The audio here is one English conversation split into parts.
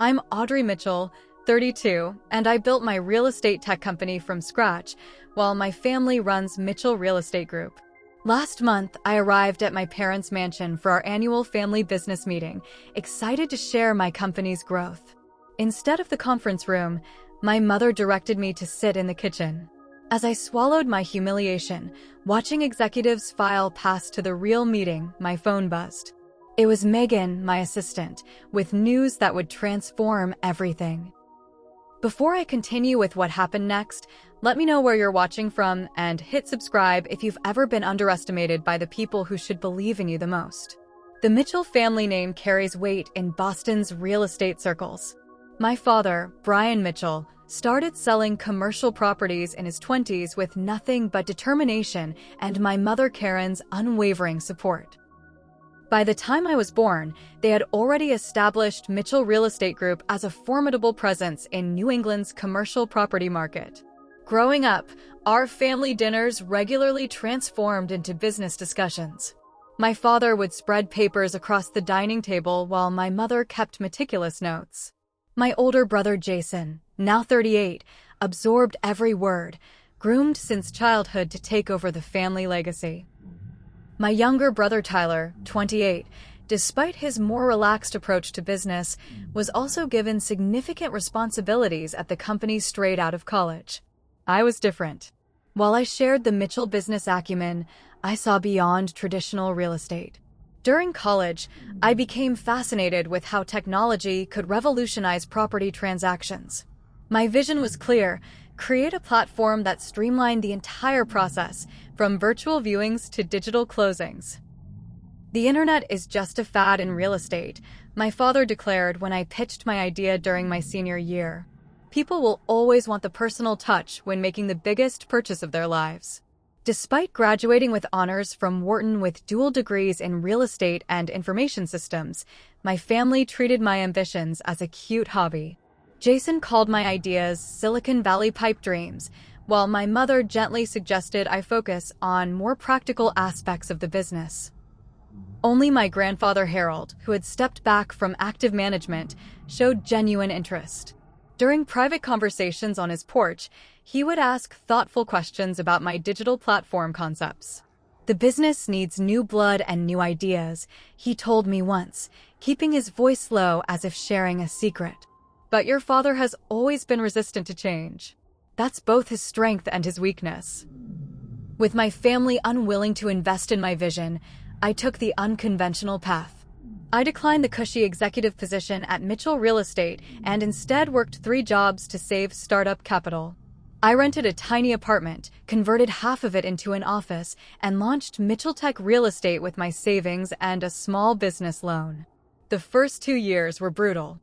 I'm Audrey Mitchell, 32, and I built my real estate tech company from scratch, while my family runs Mitchell Real Estate Group. Last month, I arrived at my parents' mansion for our annual family business meeting, excited to share my company's growth. Instead of the conference room, my mother directed me to sit in the kitchen. As I swallowed my humiliation, watching executives file past to the real meeting, my phone buzzed. It was Megan, my assistant, with news that would transform everything. Before I continue with what happened next, let me know where you're watching from and hit subscribe if you've ever been underestimated by the people who should believe in you the most. The Mitchell family name carries weight in Boston's real estate circles. My father, Brian Mitchell, started selling commercial properties in his 20s with nothing but determination and my mother Karen's unwavering support. By the time I was born, they had already established Mitchell Real Estate Group as a formidable presence in New England's commercial property market. Growing up, our family dinners regularly transformed into business discussions. My father would spread papers across the dining table while my mother kept meticulous notes. My older brother Jason, now 38, absorbed every word, groomed since childhood to take over the family legacy. My younger brother Tyler, 28, despite his more relaxed approach to business, was also given significant responsibilities at the company straight out of college. I was different. While I shared the Mitchell business acumen, I saw beyond traditional real estate. During college, I became fascinated with how technology could revolutionize property transactions. My vision was clear: create a platform that streamlined the entire process, from virtual viewings to digital closings. The internet is just a fad in real estate, my father declared when I pitched my idea during my senior year. People will always want the personal touch when making the biggest purchase of their lives. Despite graduating with honors from Wharton with dual degrees in real estate and information systems, my family treated my ambitions as a cute hobby. Jason called my ideas Silicon Valley pipe dreams, while my mother gently suggested I focus on more practical aspects of the business. Only my grandfather Harold, who had stepped back from active management, showed genuine interest. During private conversations on his porch, he would ask thoughtful questions about my digital platform concepts. "The business needs new blood and new ideas," he told me once, keeping his voice low as if sharing a secret. "But your father has always been resistant to change. That's both his strength and his weakness." With my family unwilling to invest in my vision, I took the unconventional path. I declined the cushy executive position at Mitchell Real Estate and instead worked 3 jobs to save startup capital. I rented a tiny apartment, converted half of it into an office, and launched Mitchell Tech Real Estate with my savings and a small business loan. The first 2 years were brutal.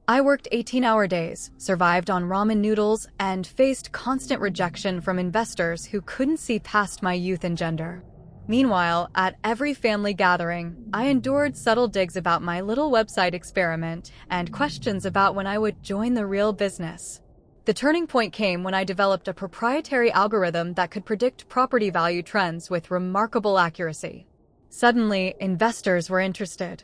I worked 18-hour days, survived on ramen noodles, and faced constant rejection from investors who couldn't see past my youth and gender. Meanwhile, at every family gathering, I endured subtle digs about my little website experiment and questions about when I would join the real business. The turning point came when I developed a proprietary algorithm that could predict property value trends with remarkable accuracy. Suddenly, investors were interested.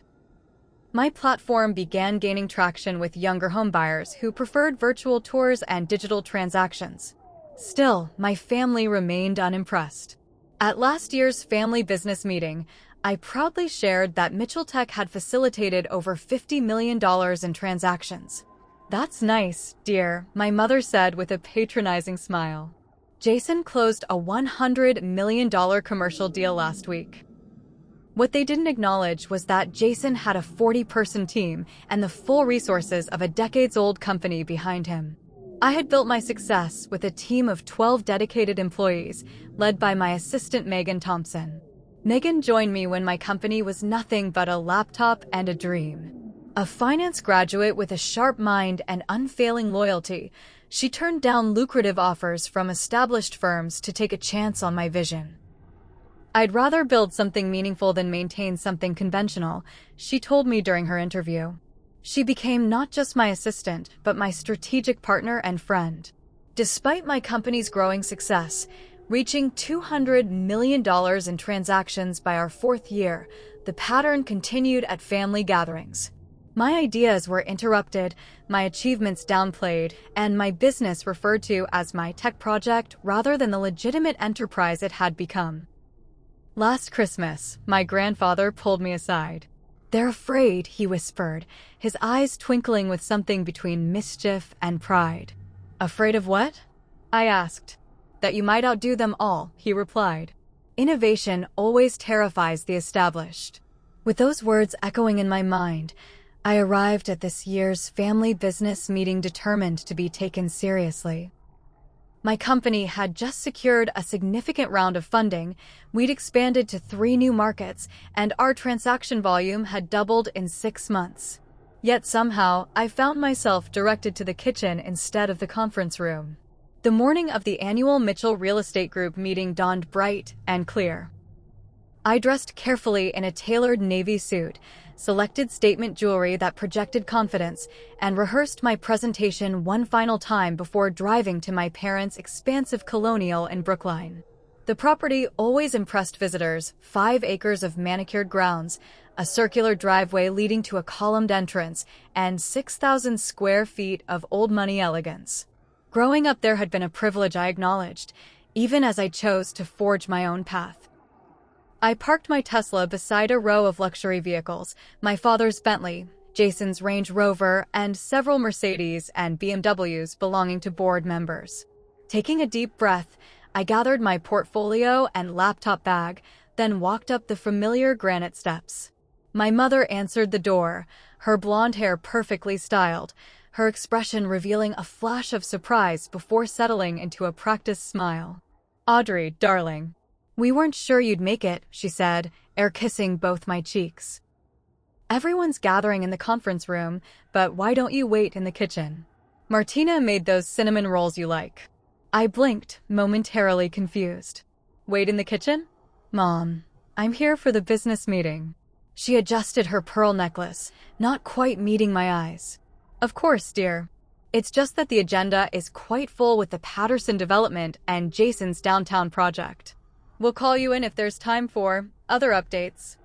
My platform began gaining traction with younger homebuyers who preferred virtual tours and digital transactions. Still, my family remained unimpressed. At last year's family business meeting, I proudly shared that Mitchell Tech had facilitated over $50 million in transactions. "That's nice, dear," my mother said with a patronizing smile. Jason closed a $100 million commercial deal last week. What they didn't acknowledge was that Jason had a 40-person team and the full resources of a decades-old company behind him. I had built my success with a team of 12 dedicated employees, led by my assistant Megan Thompson. Megan joined me when my company was nothing but a laptop and a dream. A finance graduate with a sharp mind and unfailing loyalty, she turned down lucrative offers from established firms to take a chance on my vision. "I'd rather build something meaningful than maintain something conventional," she told me during her interview. She became not just my assistant, but my strategic partner and friend. Despite my company's growing success, reaching $200 million in transactions by our 4th year, the pattern continued at family gatherings. My ideas were interrupted, my achievements downplayed, and my business referred to as my tech project rather than the legitimate enterprise it had become. Last Christmas, my grandfather pulled me aside. "They're afraid," he whispered, his eyes twinkling with something between mischief and pride. "Afraid of what?" I asked. "That you might outdo them all," he replied. "Innovation always terrifies the established." With those words echoing in my mind, I arrived at this year's family business meeting determined to be taken seriously. My company had just secured a significant round of funding, we'd expanded to 3 new markets, and our transaction volume had doubled in 6 months. Yet somehow, I found myself directed to the kitchen instead of the conference room. The morning of the annual Mitchell Real Estate Group meeting dawned bright and clear. I dressed carefully in a tailored navy suit, selected statement jewelry that projected confidence, and rehearsed my presentation one final time before driving to my parents' expansive colonial in Brookline. The property always impressed visitors: 5 acres of manicured grounds, a circular driveway leading to a columned entrance, and 6,000 square feet of old money elegance. Growing up there had been a privilege I acknowledged, even as I chose to forge my own path. I parked my Tesla beside a row of luxury vehicles: my father's Bentley, Jason's Range Rover, and several Mercedes and BMWs belonging to board members. Taking a deep breath, I gathered my portfolio and laptop bag, then walked up the familiar granite steps. My mother answered the door, her blonde hair perfectly styled, her expression revealing a flash of surprise before settling into a practiced smile. "Audrey, darling. We weren't sure you'd make it," she said, air-kissing both my cheeks. "Everyone's gathering in the conference room, but why don't you wait in the kitchen? Martina made those cinnamon rolls you like." I blinked, momentarily confused. "Wait in the kitchen? Mom, I'm here for the business meeting." She adjusted her pearl necklace, not quite meeting my eyes. "Of course, dear. It's just that the agenda is quite full with the Patterson development and Jason's downtown project. We'll call you in if there's time for other updates."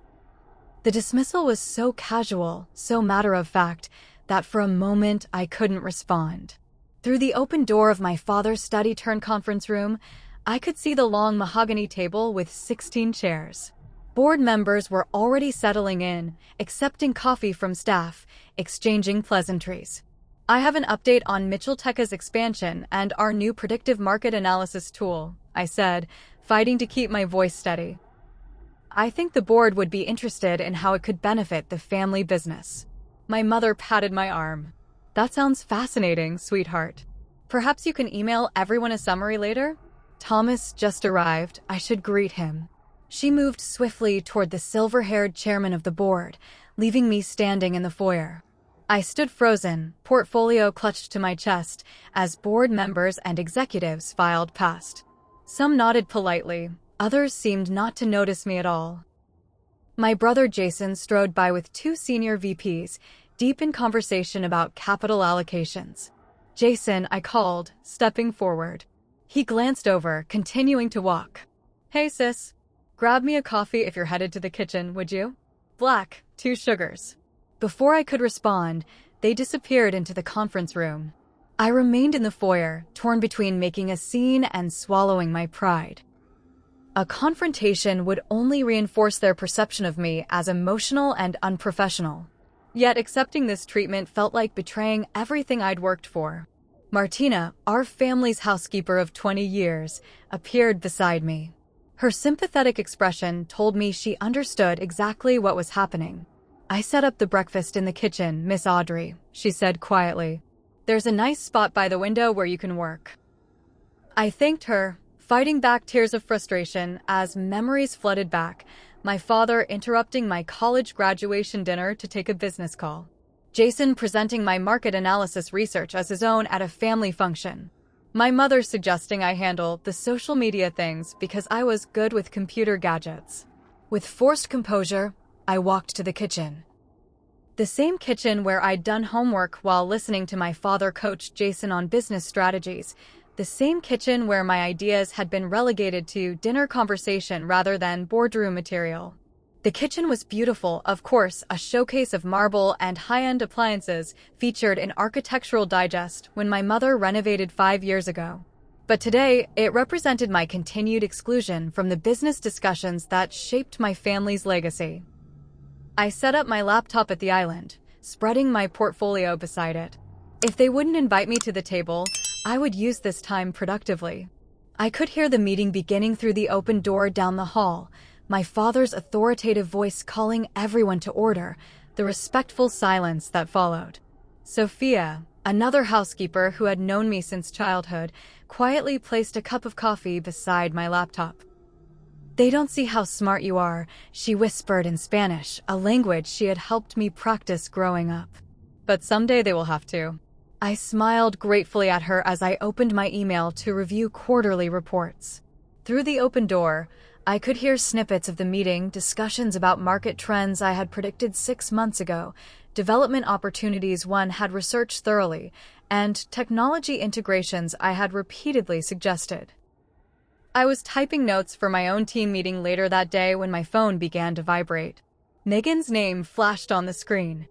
The dismissal was so casual, so matter-of-fact, that for a moment I couldn't respond. Through the open door of my father's study-turned-conference room, I could see the long mahogany table with 16 chairs. Board members were already settling in, accepting coffee from staff, exchanging pleasantries. "I have an update on Mitchell Tech's expansion and our new predictive market analysis tool," I said, fighting to keep my voice steady. "I think the board would be interested in how it could benefit the family business." My mother patted my arm. "That sounds fascinating, sweetheart. Perhaps you can email everyone a summary later?" Thomas just arrived. I should greet him. She moved swiftly toward the silver-haired chairman of the board, leaving me standing in the foyer. I stood frozen, portfolio clutched to my chest, as board members and executives filed past. Some nodded politely, others seemed not to notice me at all. My brother Jason strode by with 2 senior VPs, deep in conversation about capital allocations. "Jason," I called, stepping forward. He glanced over, continuing to walk. "Hey sis, grab me a coffee if you're headed to the kitchen, would you? Black, 2 sugars." Before I could respond, they disappeared into the conference room. I remained in the foyer, torn between making a scene and swallowing my pride. A confrontation would only reinforce their perception of me as emotional and unprofessional. Yet accepting this treatment felt like betraying everything I'd worked for. Martina, our family's housekeeper of 20 years, appeared beside me. Her sympathetic expression told me she understood exactly what was happening. "I set up the breakfast in the kitchen, Miss Audrey," she said quietly. "There's a nice spot by the window where you can work." I thanked her, fighting back tears of frustration as memories flooded back, my father interrupting my college graduation dinner to take a business call. Jason presenting my market analysis research as his own at a family function. My mother suggesting I handle the social media things because I was good with computer gadgets. With forced composure, I walked to the kitchen. The same kitchen where I'd done homework while listening to my father coach Jason on business strategies. The same kitchen where my ideas had been relegated to dinner conversation rather than boardroom material. The kitchen was beautiful, of course, a showcase of marble and high-end appliances featured in Architectural Digest when my mother renovated 5 years ago. But today, it represented my continued exclusion from the business discussions that shaped my family's legacy. I set up my laptop at the island, spreading my portfolio beside it. If they wouldn't invite me to the table, I would use this time productively. I could hear the meeting beginning through the open door down the hall, my father's authoritative voice calling everyone to order, the respectful silence that followed. Sophia, another housekeeper who had known me since childhood, quietly placed a cup of coffee beside my laptop. "They don't see how smart you are," she whispered in Spanish, a language she had helped me practice growing up. "But someday they will have to." I smiled gratefully at her as I opened my email to review quarterly reports. Through the open door, I could hear snippets of the meeting, discussions about market trends I had predicted 6 months ago, development opportunities one had researched thoroughly, and technology integrations I had repeatedly suggested. I was typing notes for my own team meeting later that day when my phone began to vibrate. Megan's name flashed on the screen.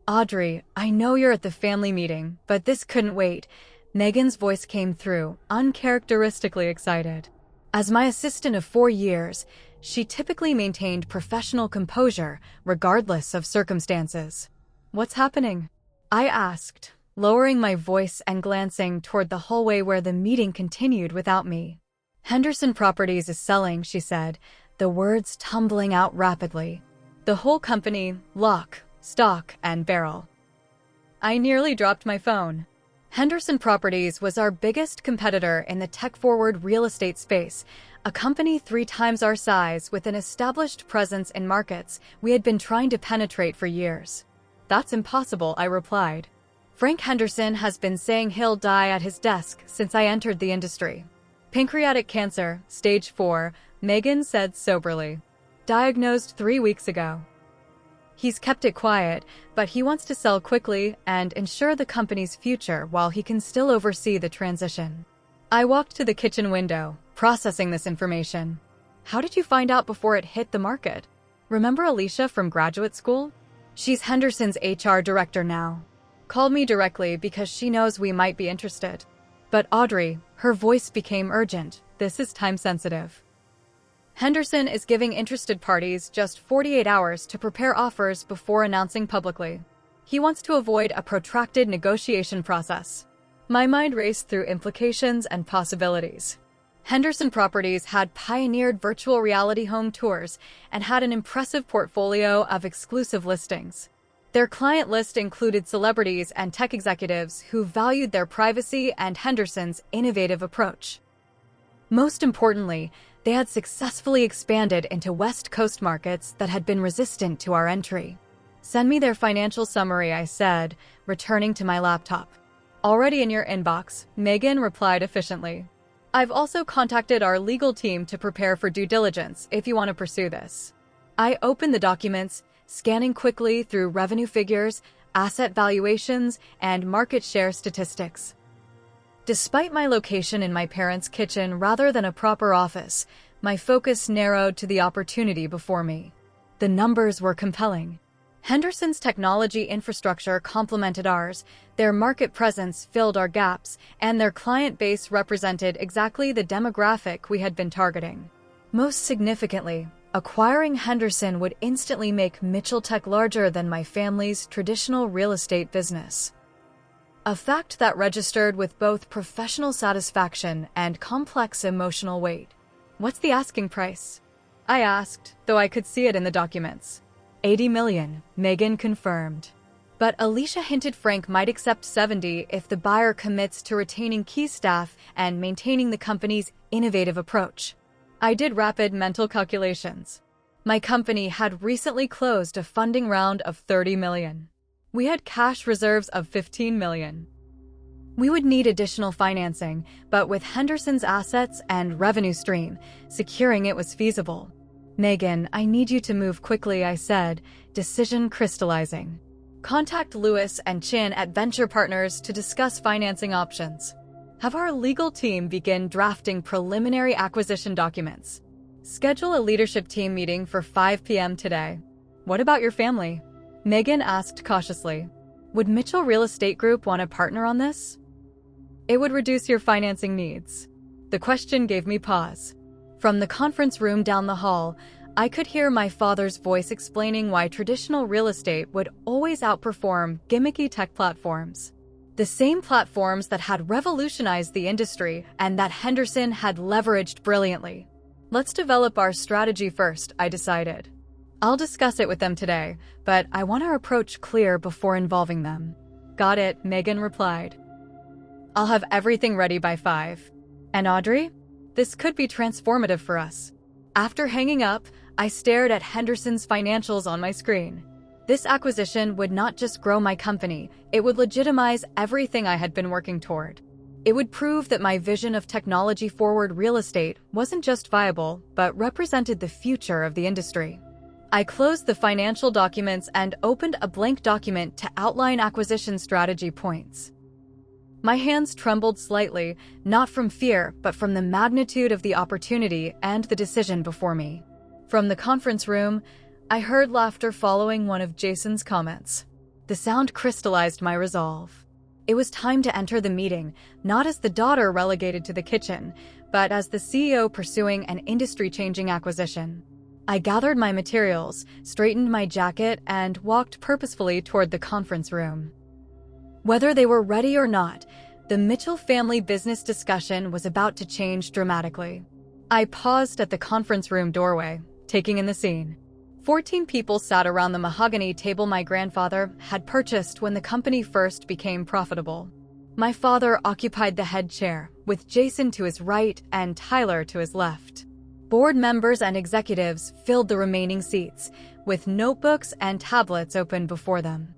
"Audrey, I know you're at the family meeting, but this couldn't wait." Megan's voice came through, uncharacteristically excited. As my assistant of 4 years, she typically maintained professional composure, regardless of circumstances. "What's happening?" I asked, lowering my voice and glancing toward the hallway where the meeting continued without me. "Henderson Properties is selling," she said, the words tumbling out rapidly. "The whole company, lock, stock, and barrel." I nearly dropped my phone. Henderson Properties was our biggest competitor in the tech-forward real estate space, a company 3 times our size with an established presence in markets we had been trying to penetrate for years. "That's impossible," I replied. "Frank Henderson has been saying he'll die at his desk since I entered the industry." "Pancreatic cancer, stage 4, Megan said soberly. "Diagnosed 3 weeks ago. He's kept it quiet, but he wants to sell quickly and ensure the company's future while he can still oversee the transition." I walked to the kitchen window, processing this information. "How did you find out before it hit the market?" "Remember Alicia from graduate school? She's Henderson's HR director now. Called me directly because she knows we might be interested." "But Audrey," her voice became urgent, "this is time sensitive. Henderson is giving interested parties just 48 hours to prepare offers before announcing publicly. He wants to avoid a protracted negotiation process." My mind raced through implications and possibilities. Henderson Properties had pioneered virtual reality home tours and had an impressive portfolio of exclusive listings. Their client list included celebrities and tech executives who valued their privacy and Henderson's innovative approach. Most importantly, they had successfully expanded into West Coast markets that had been resistant to our entry. "Send me their financial summary," I said, returning to my laptop. "Already in your inbox," Megan replied efficiently. "I've also contacted our legal team to prepare for due diligence if you want to pursue this." I opened the documents, scanning quickly through revenue figures, asset valuations, and market share statistics. Despite my location in my parents' kitchen rather than a proper office, my focus narrowed to the opportunity before me. The numbers were compelling. Henderson's technology infrastructure complemented ours, their market presence filled our gaps, and their client base represented exactly the demographic we had been targeting. Most significantly, acquiring Henderson would instantly make Mitchell Tech larger than my family's traditional real estate business. A fact that registered with both professional satisfaction and complex emotional weight. "What's the asking price?" I asked, though I could see it in the documents. $80 million, Megan confirmed. But Alicia hinted Frank might accept 70 if the buyer commits to retaining key staff and maintaining the company's innovative approach. I did rapid mental calculations. My company had recently closed a funding round of $30 million. We had cash reserves of $15 million. We would need additional financing, but with Henderson's assets and revenue stream, securing it was feasible. "Megan, I need you to move quickly," I said, decision crystallizing. "Contact Lewis and Chin at Venture Partners to discuss financing options. Have our legal team begin drafting preliminary acquisition documents." Schedule a leadership team meeting for 5 p.m. today. What about your family? Megan asked cautiously. Would Mitchell Real Estate Group want to partner on this? It would reduce your financing needs. The question gave me pause. From the conference room down the hall, I could hear my father's voice explaining why traditional real estate would always outperform gimmicky tech platforms. The same platforms that had revolutionized the industry and that Henderson had leveraged brilliantly. Let's develop our strategy first, I decided. I'll discuss it with them today, but I want our approach clear before involving them. Got it, Megan replied. I'll have everything ready by 5. And Audrey? This could be transformative for us. After hanging up, I stared at Henderson's financials on my screen. This acquisition would not just grow my company, it would legitimize everything I had been working toward. It would prove that my vision of technology-forward real estate wasn't just viable, but represented the future of the industry. I closed the financial documents and opened a blank document to outline acquisition strategy points. My hands trembled slightly, not from fear, but from the magnitude of the opportunity and the decision before me. From the conference room, I heard laughter following one of Jason's comments. The sound crystallized my resolve. It was time to enter the meeting, not as the daughter relegated to the kitchen, but as the CEO pursuing an industry-changing acquisition. I gathered my materials, straightened my jacket, and walked purposefully toward the conference room. Whether they were ready or not, the Mitchell family business discussion was about to change dramatically. I paused at the conference room doorway, taking in the scene. 14 people sat around the mahogany table my grandfather had purchased when the company first became profitable. My father occupied the head chair, with Jason to his right and Tyler to his left. Board members and executives filled the remaining seats, with notebooks and tablets open before them.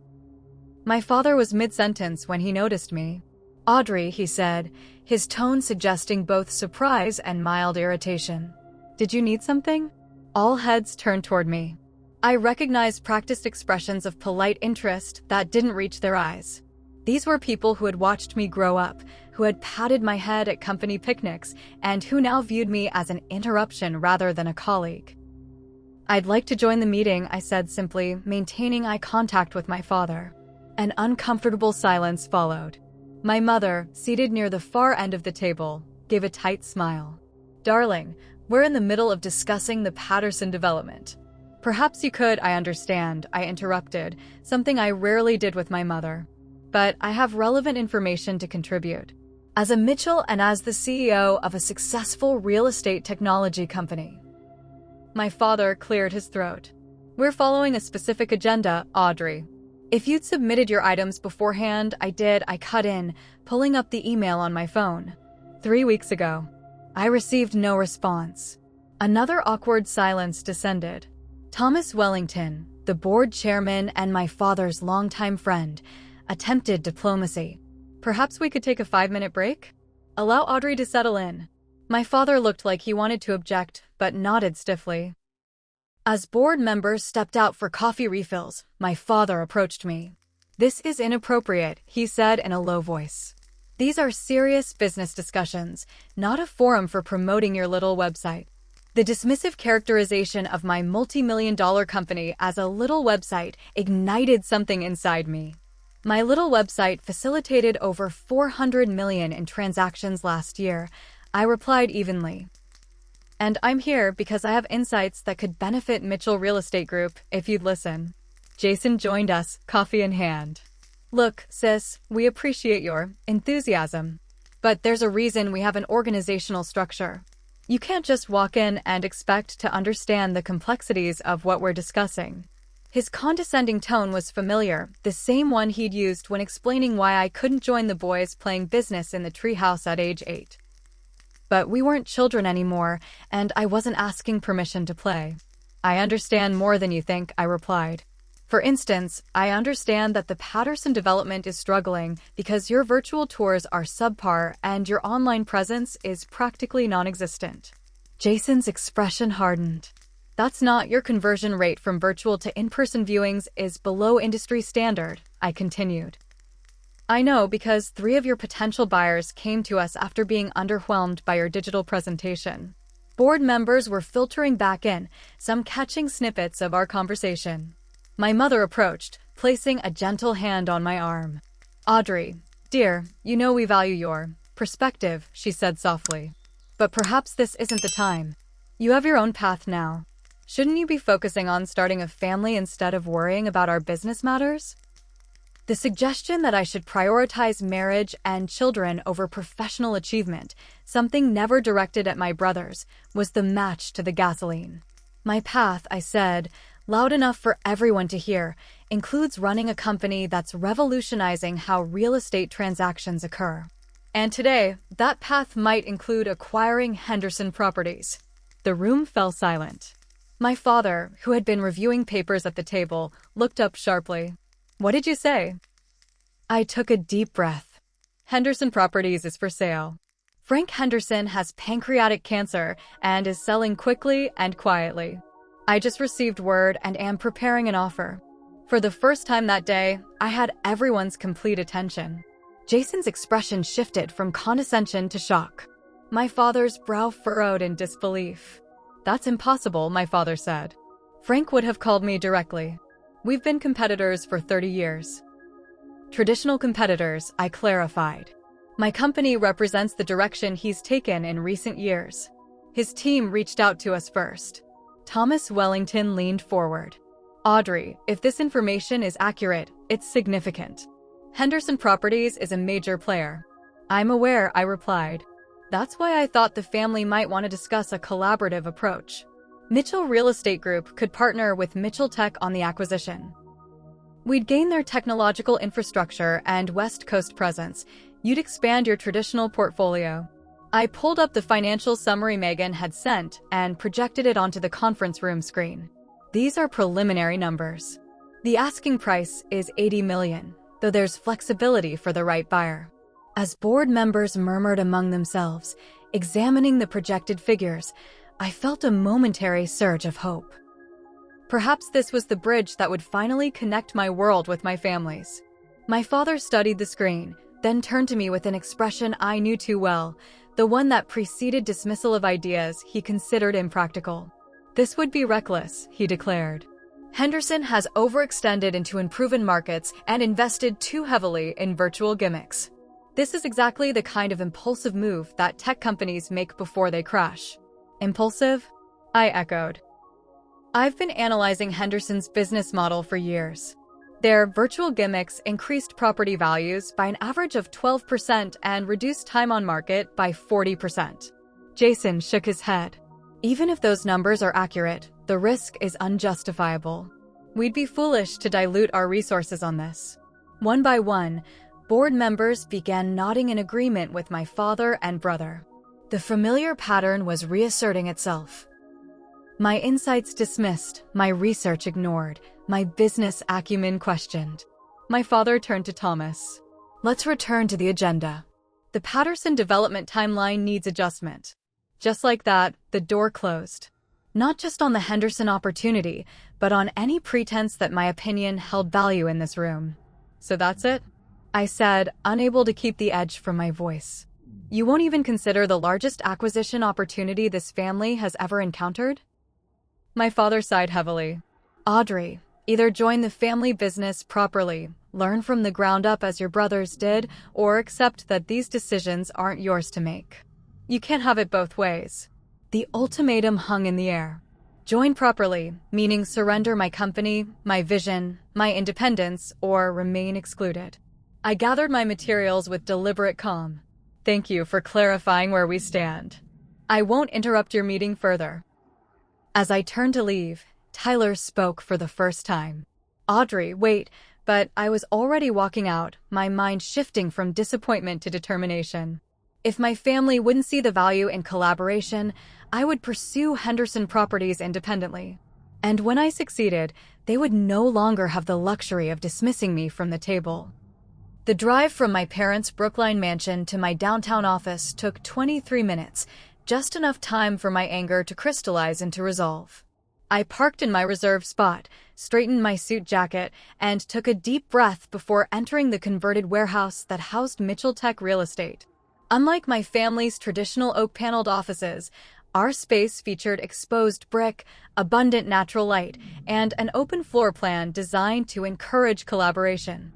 My father was mid-sentence when he noticed me. Audrey, he said, his tone suggesting both surprise and mild irritation. Did you need something? All heads turned toward me. I recognized practiced expressions of polite interest that didn't reach their eyes. These were people who had watched me grow up, who had patted my head at company picnics, and who now viewed me as an interruption rather than a colleague. I'd like to join the meeting, I said simply, maintaining eye contact with my father. An uncomfortable silence followed. My mother, seated near the far end of the table, gave a tight smile. Darling, we're in the middle of discussing the Patterson development. Perhaps you could, I understand, I interrupted, something I rarely did with my mother. But I have relevant information to contribute. As a Mitchell and as the CEO of a successful real estate technology company. My father cleared his throat. We're following a specific agenda, Audrey. If you'd submitted your items beforehand, I cut in, pulling up the email on my phone. 3 weeks ago. I received no response. Another awkward silence descended. Thomas Wellington, the board chairman and my father's longtime friend, attempted diplomacy. Perhaps we could take a 5-minute break? Allow Audrey to settle in. My father looked like he wanted to object, but nodded stiffly. As board members stepped out for coffee refills, my father approached me. This is inappropriate, he said in a low voice. These are serious business discussions, not a forum for promoting your little website. The dismissive characterization of my multi-million-dollar company as a little website ignited something inside me. My little website facilitated over 400 million in transactions last year, I replied evenly. And I'm here because I have insights that could benefit Mitchell Real Estate Group if you'd listen. Jason joined us, coffee in hand. Look, sis, we appreciate your enthusiasm. But there's a reason we have an organizational structure. You can't just walk in and expect to understand the complexities of what we're discussing. His condescending tone was familiar, the same one he'd used when explaining why I couldn't join the boys playing business in the treehouse at age 8. But we weren't children anymore, and I wasn't asking permission to play. I understand more than you think, I replied. For instance, I understand that the Patterson development is struggling because your virtual tours are subpar and your online presence is practically non-existent. Jason's expression hardened. That's not your conversion rate from virtual to in-person viewings is below industry standard, I continued. I know because 3 of your potential buyers came to us after being underwhelmed by your digital presentation. Board members were filtering back in, some catching snippets of our conversation. My mother approached, placing a gentle hand on my arm. "Audrey, dear, you know we value your perspective," she said softly. "But perhaps this isn't the time. You have your own path now. Shouldn't you be focusing on starting a family instead of worrying about our business matters?" The suggestion that I should prioritize marriage and children over professional achievement, something never directed at my brothers, was the match to the gasoline. "My path," I said, loud enough for everyone to hear, "includes running a company that's revolutionizing how real estate transactions occur. And today, that path might include acquiring Henderson Properties." The room fell silent. My father, who had been reviewing papers at the table, looked up sharply. "What did you say?" I took a deep breath. "Henderson Properties is for sale. Frank Henderson has pancreatic cancer and is selling quickly and quietly. I just received word and am preparing an offer." For the first time that day, I had everyone's complete attention. Jason's expression shifted from condescension to shock. My father's brow furrowed in disbelief. "That's impossible," my father said. "Frank would have called me directly. We've been competitors for 30 years. Traditional competitors," I clarified. "My company represents the direction he's taken in recent years. His team reached out to us first." Thomas Wellington leaned forward. "Audrey, if this information is accurate, it's significant. Henderson Properties is a major player." "I'm aware," I replied. "That's why I thought the family might want to discuss a collaborative approach. Mitchell Real Estate Group could partner with Mitchell Tech on the acquisition. We'd gain their technological infrastructure and West Coast presence. You'd expand your traditional portfolio." I pulled up the financial summary Megan had sent and projected it onto the conference room screen. "These are preliminary numbers. The asking price is $80 million, though there's flexibility for the right buyer." As board members murmured among themselves, examining the projected figures, I felt a momentary surge of hope. Perhaps this was the bridge that would finally connect my world with my family's. My father studied the screen, then turned to me with an expression I knew too well, the one that preceded dismissal of ideas he considered impractical. "This would be reckless," he declared. "Henderson has overextended into unproven markets and invested too heavily in virtual gimmicks. This is exactly the kind of impulsive move that tech companies make before they crash." "Impulsive?" I echoed. "I've been analyzing Henderson's business model for years. Their virtual gimmicks increased property values by an average of 12% and reduced time on market by 40%. Jason shook his head. "Even if those numbers are accurate, the risk is unjustifiable. We'd be foolish to dilute our resources on this." One by one, board members began nodding in agreement with my father and brother. The familiar pattern was reasserting itself. My insights dismissed, my research ignored, my business acumen questioned. My father turned to Thomas. "Let's return to the agenda. The Patterson development timeline needs adjustment." Just like that, the door closed. Not just on the Henderson opportunity, but on any pretense that my opinion held value in this room. "So that's it?" I said, unable to keep the edge from my voice. "You won't even consider the largest acquisition opportunity this family has ever encountered?" My father sighed heavily. "Audrey, either join the family business properly, learn from the ground up as your brothers did, or accept that these decisions aren't yours to make. You can't have it both ways." The ultimatum hung in the air. Join properly, meaning surrender my company, my vision, my independence, or remain excluded. I gathered my materials with deliberate calm. "Thank you for clarifying where we stand. I won't interrupt your meeting further." As I turned to leave, Tyler spoke for the first time. "Audrey, wait," but I was already walking out, my mind shifting from disappointment to determination. If my family wouldn't see the value in collaboration, I would pursue Henderson Properties independently. And when I succeeded, they would no longer have the luxury of dismissing me from the table. The drive from my parents' Brookline mansion to my downtown office took 23 minutes, just enough time for my anger to crystallize into resolve. I parked in my reserved spot, straightened my suit jacket, and took a deep breath before entering the converted warehouse that housed Mitchell Tech Real Estate. Unlike my family's traditional oak-paneled offices, Our space featured exposed brick, abundant natural light, and an open floor plan designed to encourage collaboration.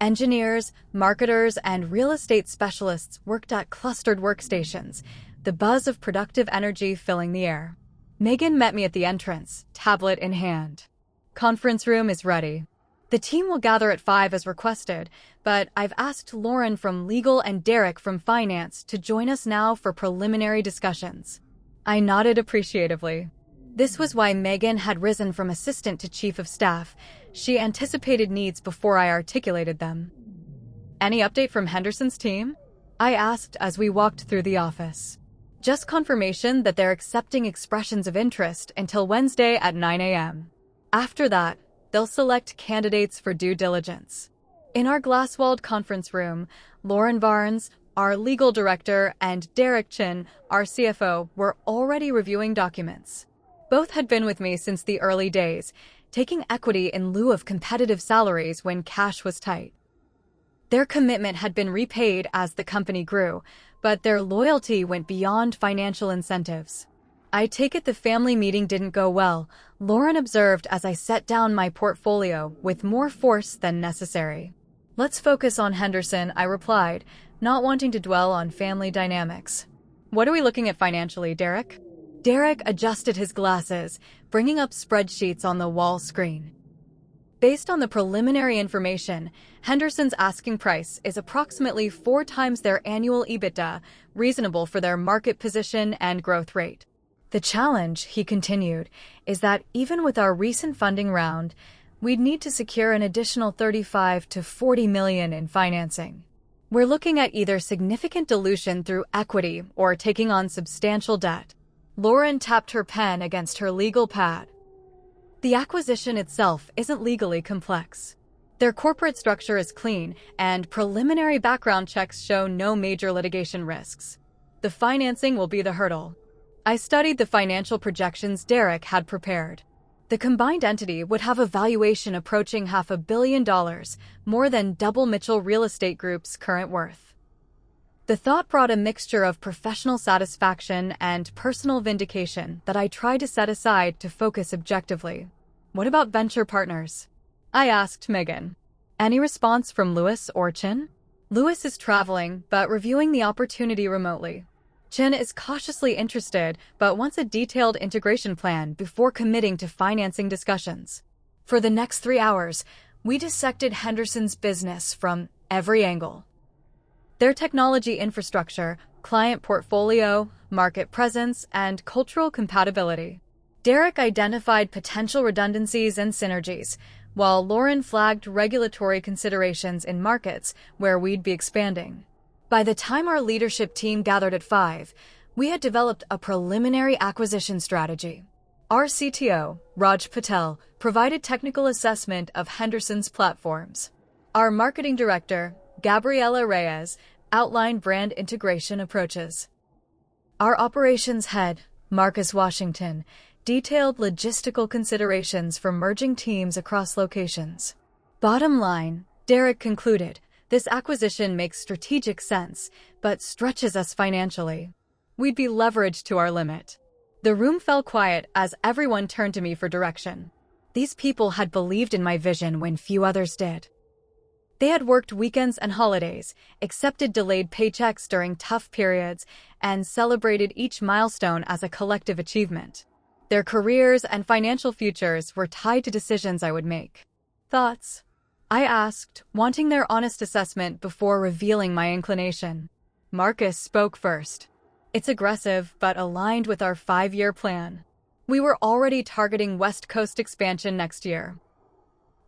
Engineers, marketers, and real estate specialists worked at clustered workstations, the buzz of productive energy filling the air. Megan met me at the entrance, tablet in hand. Conference room is ready. The team will gather at 5 as requested, but I've asked Lauren from legal and Derek from finance to join us now for preliminary discussions. I nodded appreciatively. This was why Megan had risen from assistant to chief of staff. She anticipated needs before I articulated them. Any update from Henderson's team? I asked as we walked through the office. Just confirmation that they're accepting expressions of interest until Wednesday at 9 a.m. After that, they'll select candidates for due diligence. In our glass-walled conference room, Lauren Barnes, our legal director, and Derek Chin, our CFO, were already reviewing documents. Both had been with me since the early days, taking equity in lieu of competitive salaries when cash was tight. Their commitment had been repaid as the company grew, but their loyalty went beyond financial incentives. I take it the family meeting didn't go well, Lauren observed as I set down my portfolio with more force than necessary. Let's focus on Henderson, I replied, not wanting to dwell on family dynamics. What are we looking at financially, Derek? Derek adjusted his glasses, bringing up spreadsheets on the wall screen. Based on the preliminary information, Henderson's asking price is approximately 4 times their annual EBITDA, reasonable for their market position and growth rate. The challenge, he continued, is that even with our recent funding round, we'd need to secure an additional $35 to $40 million in financing. We're looking at either significant dilution through equity or taking on substantial debt. Lauren tapped her pen against her legal pad. The acquisition itself isn't legally complex. Their corporate structure is clean, and preliminary background checks show no major litigation risks. The financing will be the hurdle. I studied the financial projections Derek had prepared. The combined entity would have a valuation approaching $500 million, more than double Mitchell Real Estate Group's current worth. The thought brought a mixture of professional satisfaction and personal vindication that I tried to set aside to focus objectively. What about venture partners? I asked Megan. Any response from Lewis or Chin? Lewis is traveling, but reviewing the opportunity remotely. Chin is cautiously interested, but wants a detailed integration plan before committing to financing discussions. For the next 3 hours, we dissected Henderson's business from every angle. Their technology infrastructure, client portfolio, market presence, and cultural compatibility. Derek identified potential redundancies and synergies, while Lauren flagged regulatory considerations in markets where we'd be expanding. By the time our leadership team gathered at 5, we had developed a preliminary acquisition strategy. Our CTO, Raj Patel, provided technical assessment of Henderson's platforms. Our marketing director, Gabriela Reyes, outlined brand integration approaches. Our operations head, Marcus Washington, detailed logistical considerations for merging teams across locations. Bottom line, Derek concluded, this acquisition makes strategic sense, but stretches us financially. We'd be leveraged to our limit. The room fell quiet as everyone turned to me for direction. These people had believed in my vision when few others did. They had worked weekends and holidays, accepted delayed paychecks during tough periods, and celebrated each milestone as a collective achievement. Their careers and financial futures were tied to decisions I would make. Thoughts? I asked, wanting their honest assessment before revealing my inclination. Marcus spoke first. It's aggressive, but aligned with our 5-year plan. We were already targeting West Coast expansion next year.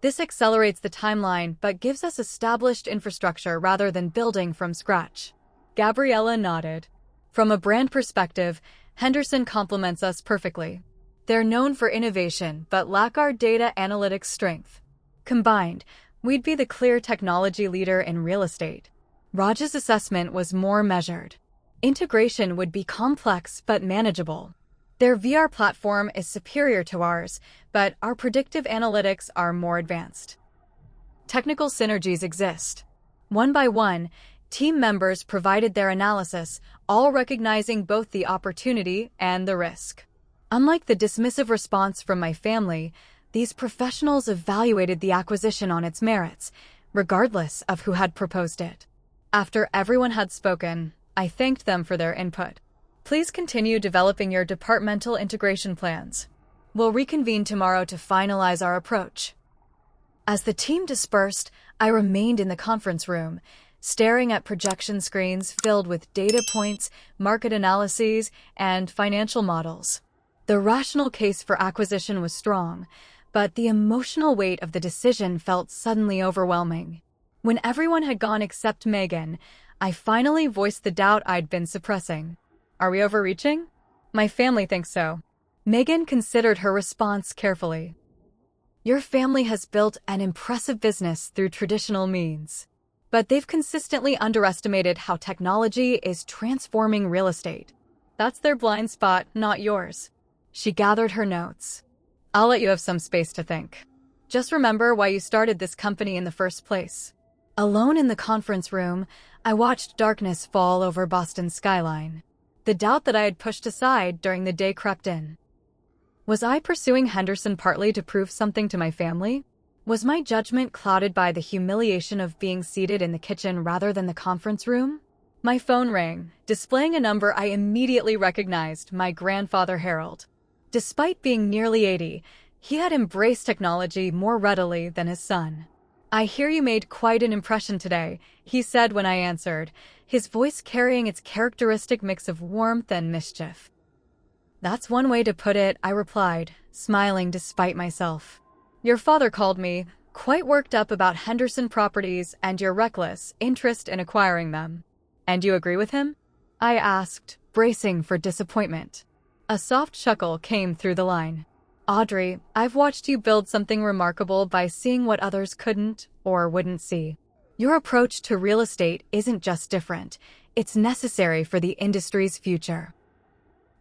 This accelerates the timeline, but gives us established infrastructure rather than building from scratch. Gabriela nodded. From a brand perspective, Henderson complements us perfectly. They're known for innovation, but lack our data analytics strength. Combined, we'd be the clear technology leader in real estate. Raj's assessment was more measured. Integration would be complex but manageable. Their VR platform is superior to ours, but our predictive analytics are more advanced. Technical synergies exist. One by one, Team members provided their analysis, all recognizing both the opportunity and the risk. Unlike the dismissive response from my family, these professionals evaluated the acquisition on its merits, regardless of who had proposed it. After everyone had spoken, I thanked them for their input. Please continue developing your departmental integration plans. We'll reconvene tomorrow to finalize our approach. As the team dispersed, I remained in the conference room, staring at projection screens filled with data points, market analyses, and financial models. The rational case for acquisition was strong, but the emotional weight of the decision felt suddenly overwhelming. When everyone had gone except Megan, I finally voiced the doubt I'd been suppressing. Are we overreaching? My family thinks so. Megan considered her response carefully. Your family has built an impressive business through traditional means, but they've consistently underestimated how technology is transforming real estate. That's their blind spot, not yours. She gathered her notes. I'll let you have some space to think. Just remember why you started this company in the first place. Alone in the conference room, I watched darkness fall over Boston's skyline. The doubt that I had pushed aside during the day crept in. Was I pursuing Henderson partly to prove something to my family? Was my judgment clouded by the humiliation of being seated in the kitchen rather than the conference room? My phone rang, displaying a number I immediately recognized, my grandfather Harold. Despite being nearly 80, he had embraced technology more readily than his son. I hear you made quite an impression today, he said when I answered, his voice carrying its characteristic mix of warmth and mischief. That's one way to put it, I replied, smiling despite myself. Your father called me, quite worked up about Henderson properties and your reckless interest in acquiring them. And you agree with him? I asked, bracing for disappointment. A soft chuckle came through the line. Audrey, I've watched you build something remarkable by seeing what others couldn't or wouldn't see. Your approach to real estate isn't just different, it's necessary for the industry's future.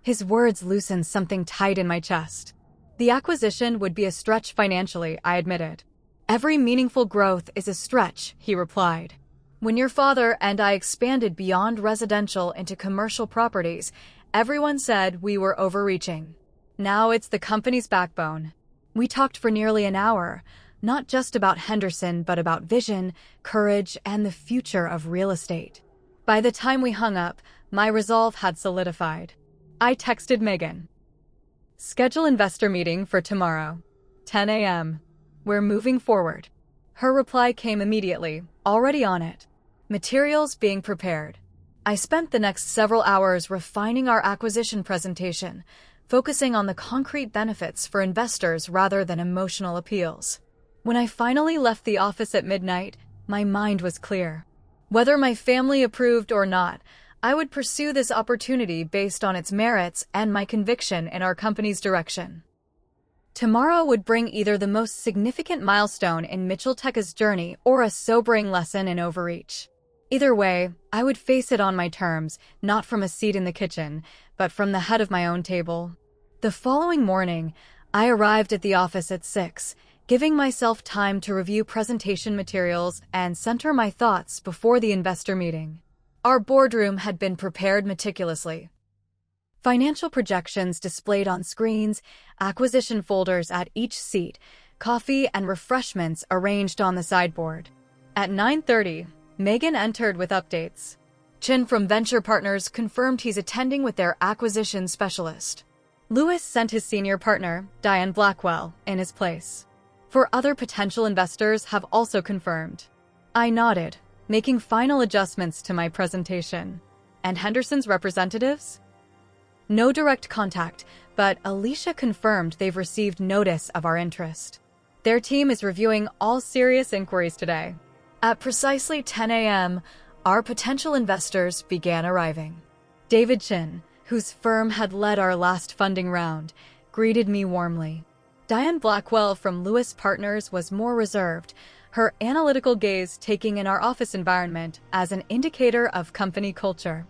His words loosened something tight in my chest. The acquisition would be a stretch financially, I admitted. Every meaningful growth is a stretch, he replied. When your father and I expanded beyond residential into commercial properties, everyone said we were overreaching. Now it's the company's backbone. We talked for nearly an hour, not just about Henderson, but about vision, courage, and the future of real estate. By the time we hung up, my resolve had solidified. I texted Megan. Schedule investor meeting for tomorrow, 10 a.m. We're moving forward. Her reply came immediately, already on it. Materials being prepared. I spent the next several hours refining our acquisition presentation, focusing on the concrete benefits for investors rather than emotional appeals. When I finally left the office at midnight, my mind was clear. Whether my family approved or not, I would pursue this opportunity based on its merits and my conviction in our company's direction. Tomorrow would bring either the most significant milestone in Mitchell Tech's journey or a sobering lesson in overreach. Either way, I would face it on my terms, not from a seat in the kitchen, but from the head of my own table. The following morning, I arrived at the office at 6, giving myself time to review presentation materials and center my thoughts before the investor meeting. Our boardroom had been prepared meticulously. Financial projections displayed on screens, acquisition folders at each seat, coffee and refreshments arranged on the sideboard. At 9:30, Megan entered with updates. Chin from Venture Partners confirmed he's attending with their acquisition specialist. Lewis sent his senior partner, Diane Blackwell, in his place. 4 other potential investors have also confirmed. I nodded, making final adjustments to my presentation. And Henderson's representatives? No direct contact, but Alicia confirmed they've received notice of our interest. Their team is reviewing all serious inquiries today. At precisely 10 a.m., our potential investors began arriving. David Chin, whose firm had led our last funding round, greeted me warmly. Diane Blackwell from Lewis Partners was more reserved, her analytical gaze taking in our office environment as an indicator of company culture.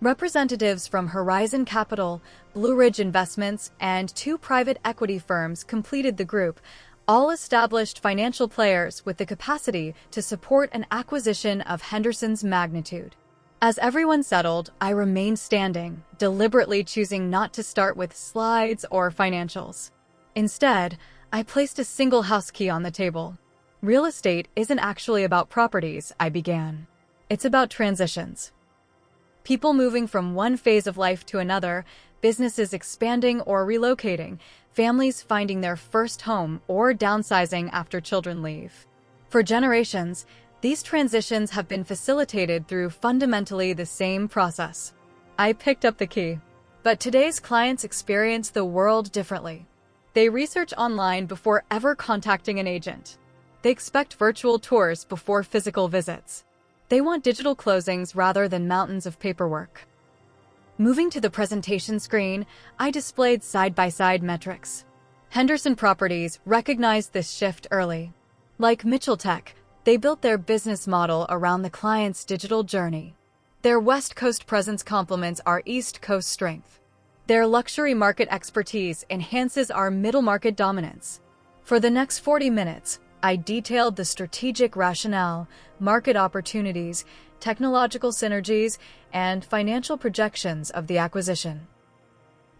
Representatives from Horizon Capital, Blue Ridge Investments, and 2 private equity firms completed the group, all established financial players with the capacity to support an acquisition of Henderson's magnitude. As everyone settled, I remained standing, deliberately choosing not to start with slides or financials. Instead, I placed a single house key on the table. Real estate isn't actually about properties, I began. It's about transitions. People moving from one phase of life to another, businesses expanding or relocating, families finding their first home or downsizing after children leave. For generations, these transitions have been facilitated through fundamentally the same process. I picked up the key. But today's clients experience the world differently. They research online before ever contacting an agent. They expect virtual tours before physical visits. They want digital closings rather than mountains of paperwork. Moving to the presentation screen, I displayed side-by-side metrics. Henderson Properties recognized this shift early. Like Mitchell Tech, they built their business model around the client's digital journey. Their West Coast presence complements our East Coast strength. Their luxury market expertise enhances our middle market dominance. For the next 40 minutes, I detailed the strategic rationale, market opportunities, technological synergies, and financial projections of the acquisition.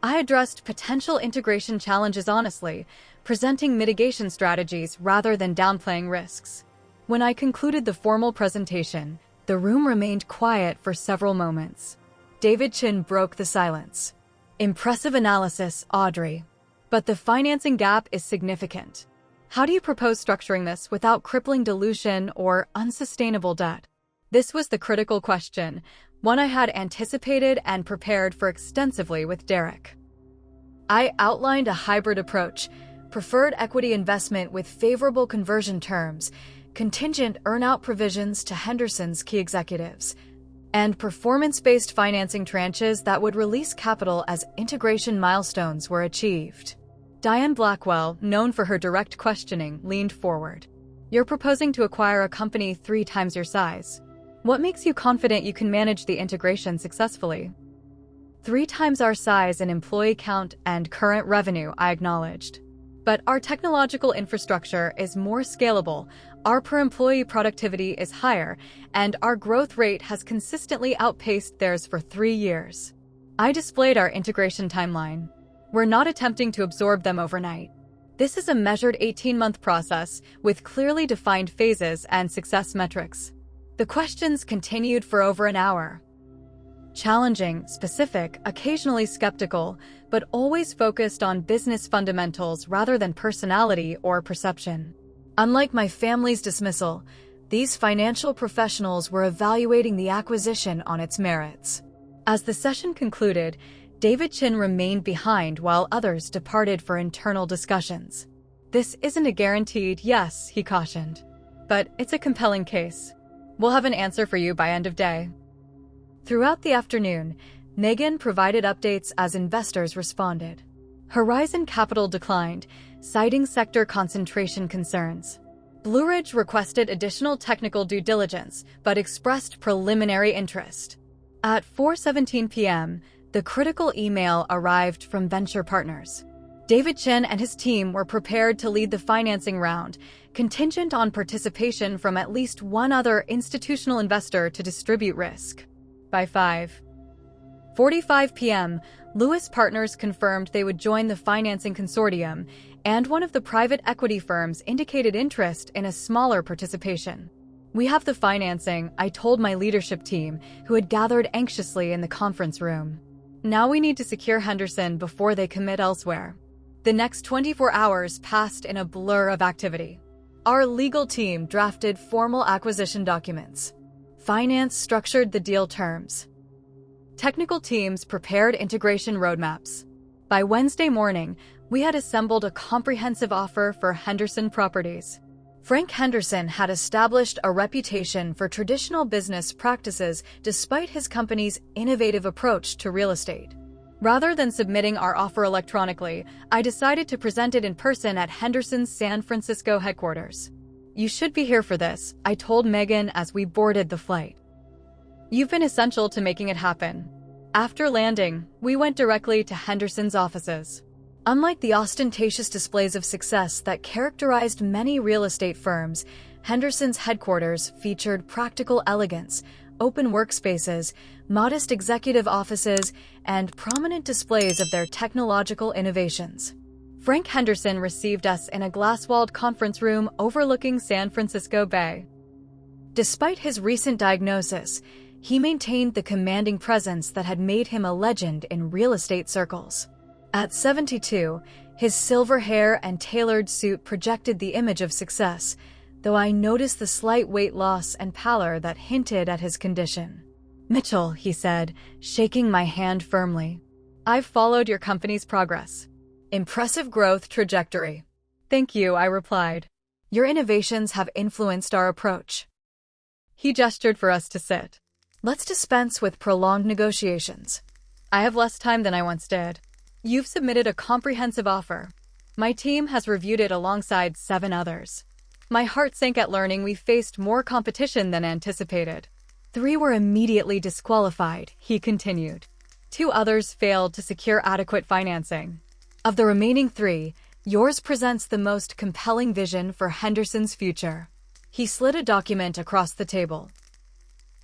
I addressed potential integration challenges honestly, presenting mitigation strategies rather than downplaying risks. When I concluded the formal presentation, the room remained quiet for several moments. David Chin broke the silence. Impressive analysis, Audrey. But the financing gap is significant. How do you propose structuring this without crippling dilution or unsustainable debt? This was the critical question, one I had anticipated and prepared for extensively with Derek. I outlined a hybrid approach, preferred equity investment with favorable conversion terms, contingent earn-out provisions to Henderson's key executives, and performance-based financing tranches that would release capital as integration milestones were achieved. Diane Blackwell, known for her direct questioning, leaned forward. You're proposing to acquire a company 3 times your size. What makes you confident you can manage the integration successfully? 3 times our size in employee count and current revenue, I acknowledged. But our technological infrastructure is more scalable, our per-employee productivity is higher, and our growth rate has consistently outpaced theirs for 3 years. I displayed our integration timeline. We're not attempting to absorb them overnight. This is a measured 18-month process with clearly defined phases and success metrics. The questions continued for over an hour. Challenging, specific, occasionally skeptical, but always focused on business fundamentals rather than personality or perception. Unlike my family's dismissal, these financial professionals were evaluating the acquisition on its merits. As the session concluded, David Chin remained behind while others departed for internal discussions. This isn't a guaranteed yes, he cautioned. But it's a compelling case. We'll have an answer for you by end of day. Throughout the afternoon, Megan provided updates as investors responded. Horizon Capital declined, citing sector concentration concerns. Blue Ridge requested additional technical due diligence, but expressed preliminary interest. At 4:17 p.m., the critical email arrived from venture partners. David Chin and his team were prepared to lead the financing round, contingent on participation from at least one other institutional investor to distribute risk. By 5:45 p.m., Lewis Partners confirmed they would join the financing consortium, and one of the private equity firms indicated interest in a smaller participation. We have the financing, I told my leadership team, who had gathered anxiously in the conference room. Now we need to secure Henderson before they commit elsewhere. The next 24 hours passed in a blur of activity. Our legal team drafted formal acquisition documents. Finance structured the deal terms. Technical teams prepared integration roadmaps. By Wednesday morning, we had assembled a comprehensive offer for Henderson Properties. Frank Henderson had established a reputation for traditional business practices despite his company's innovative approach to real estate. Rather than submitting our offer electronically, I decided to present it in person at Henderson's San Francisco headquarters. You should be here for this, I told Megan as we boarded the flight. You've been essential to making it happen. After landing, we went directly to Henderson's offices. Unlike the ostentatious displays of success that characterized many real estate firms, Henderson's headquarters featured practical elegance, open workspaces, modest executive offices, and prominent displays of their technological innovations. Frank Henderson received us in a glass-walled conference room overlooking San Francisco Bay. Despite his recent diagnosis, he maintained the commanding presence that had made him a legend in real estate circles. At 72, his silver hair and tailored suit projected the image of success, though I noticed the slight weight loss and pallor that hinted at his condition. "Mitchell," he said, shaking my hand firmly. "I've followed your company's progress. Impressive growth trajectory." "Thank you," I replied. "Your innovations have influenced our approach." He gestured for us to sit. "Let's dispense with prolonged negotiations. I have less time than I once did. You've submitted a comprehensive offer. My team has reviewed it alongside 7 others. My heart sank at learning we faced more competition than anticipated. 3 were immediately disqualified," he continued. 2 others failed to secure adequate financing. Of the remaining 3, yours presents the most compelling vision for Henderson's future." He slid a document across the table.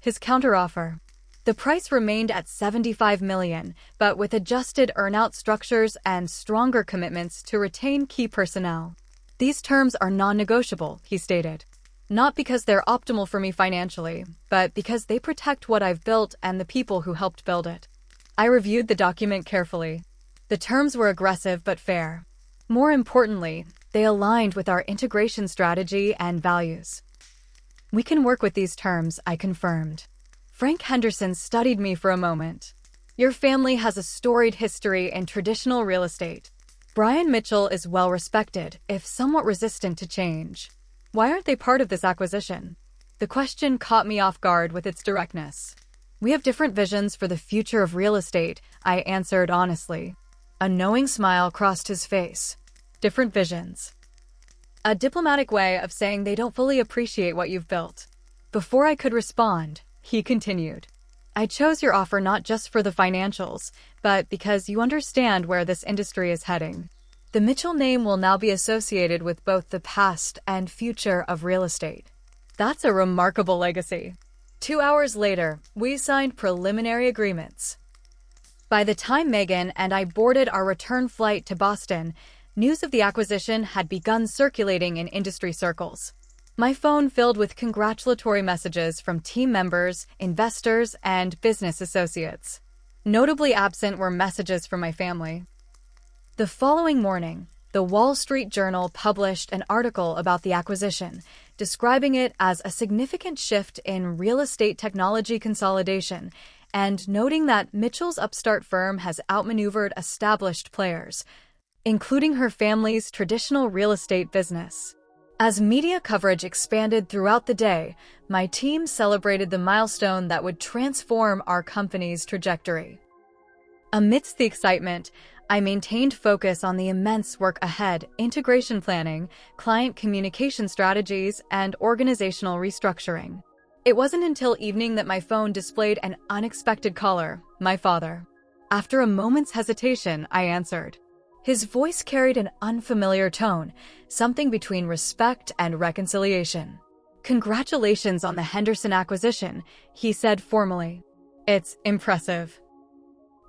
His counteroffer. The price remained at $75 million, but with adjusted earnout structures and stronger commitments to retain key personnel. "These terms are non-negotiable," he stated. "Not because they're optimal for me financially, but because they protect what I've built and the people who helped build it." I reviewed the document carefully. The terms were aggressive but fair. More importantly, they aligned with our integration strategy and values. "We can work with these terms," I confirmed. Frank Henderson studied me for a moment. "Your family has a storied history in traditional real estate. Brian Mitchell is well respected, if somewhat resistant to change. Why aren't they part of this acquisition?" The question caught me off guard with its directness. "We have different visions for the future of real estate," I answered honestly. A knowing smile crossed his face. "Different visions." A diplomatic way of saying they don't fully appreciate what you've built. Before I could respond, he continued. "I chose your offer not just for the financials, but because you understand where this industry is heading. The Mitchell name will now be associated with both the past and future of real estate." That's a remarkable legacy. 2 hours later, we signed preliminary agreements. By the time Megan and I boarded our return flight to Boston, news of the acquisition had begun circulating in industry circles. My phone filled with congratulatory messages from team members, investors, and business associates. Notably absent were messages from my family. The following morning, the Wall Street Journal published an article about the acquisition, describing it as a significant shift in real estate technology consolidation and noting that Mitchell's upstart firm has outmaneuvered established players, including her family's traditional real estate business. As media coverage expanded throughout the day, my team celebrated the milestone that would transform our company's trajectory. Amidst the excitement, I maintained focus on the immense work ahead: integration planning, client communication strategies, and organizational restructuring. It wasn't until evening that my phone displayed an unexpected caller, my father. After a moment's hesitation, I answered. His voice carried an unfamiliar tone, something between respect and reconciliation. "Congratulations on the Henderson acquisition," he said formally. "It's impressive."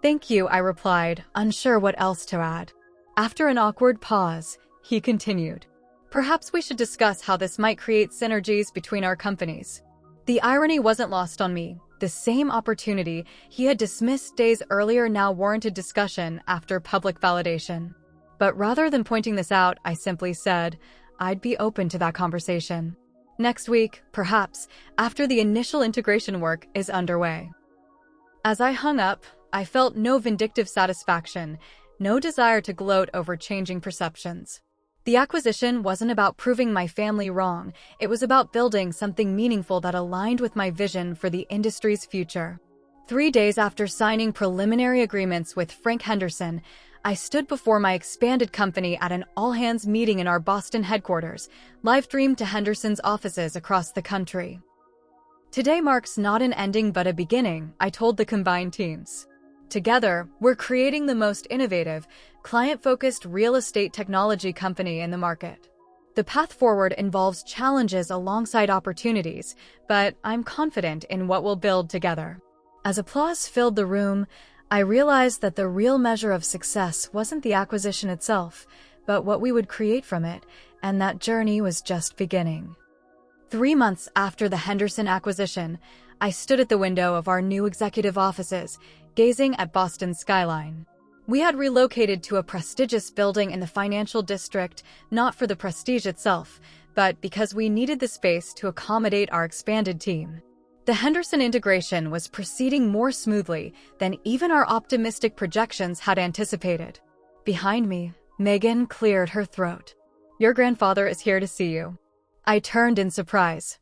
"Thank you," I replied, unsure what else to add. After an awkward pause, he continued. "Perhaps we should discuss how this might create synergies between our companies." The irony wasn't lost on me. The same opportunity he had dismissed days earlier now warranted discussion after public validation. But rather than pointing this out, I simply said, I'd be open to that conversation. Next week, perhaps, after the initial integration work is underway. As I hung up, I felt no vindictive satisfaction, no desire to gloat over changing perceptions. The acquisition wasn't about proving my family wrong. It was about building something meaningful that aligned with my vision for the industry's future. 3 days after signing preliminary agreements with Frank Henderson, I stood before my expanded company at an all-hands meeting in our Boston headquarters, live-streamed to Henderson's offices across the country. "Today marks not an ending but a beginning," I told the combined teams. Together, we're creating the most innovative, client-focused real estate technology company in the market. The path forward involves challenges alongside opportunities, but I'm confident in what we'll build together. As applause filled the room, I realized that the real measure of success wasn't the acquisition itself, but what we would create from it, and that journey was just beginning. 3 months after the Henderson acquisition, I stood at the window of our new executive offices, gazing at Boston's skyline. We had relocated to a prestigious building in the financial district, not for the prestige itself, but because we needed the space to accommodate our expanded team. The Henderson integration was proceeding more smoothly than even our optimistic projections had anticipated. Behind me, Megan cleared her throat. "Your grandfather is here to see you." I turned in surprise.